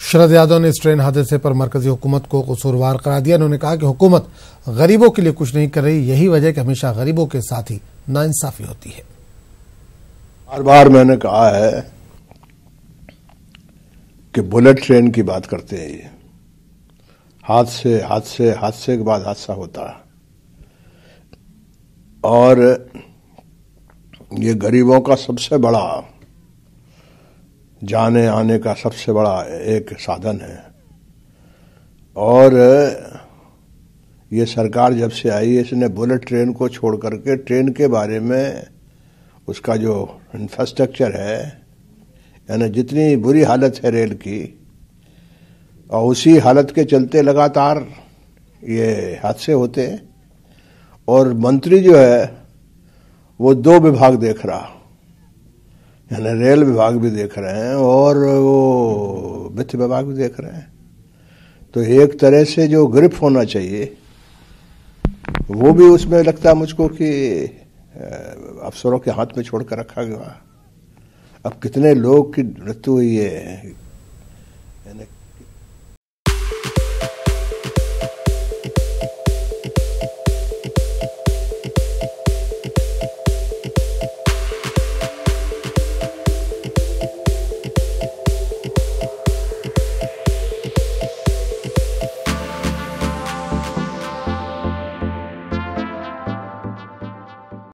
शरद यादव ने इस ट्रेन हादसे पर मरकजी हुकूमत को कसूरवार करार दिया। उन्होंने कहा कि हुकूमत गरीबों के लिए कुछ नहीं कर रही, यही वजह कि हमेशा गरीबों के साथ ही नाइंसाफी होती है। बार बार मैंने कहा है कि बुलेट ट्रेन की बात करते हैं, ये हादसे के बाद हादसा होता है और ये गरीबों का सबसे बड़ा जाने आने का सबसे बड़ा एक साधन है। और ये सरकार जब से आई है इसने बुलेट ट्रेन को छोड़ करके ट्रेन के बारे में उसका जो इंफ्रास्ट्रक्चर है, यानी जितनी बुरी हालत है रेल की, और उसी हालत के चलते लगातार ये हादसे होते हैं। और मंत्री जो है वो दो विभाग देख रहा, यानी रेल विभाग भी देख रहे हैं और वो वित्त विभाग भी देख रहे हैं। तो एक तरह से जो ग्रिप होना चाहिए वो भी उसमें लगता है मुझको कि अफसरों के हाथ में छोड़कर रखा गया। अब कितने लोग की मृत्यु हुई है, यानी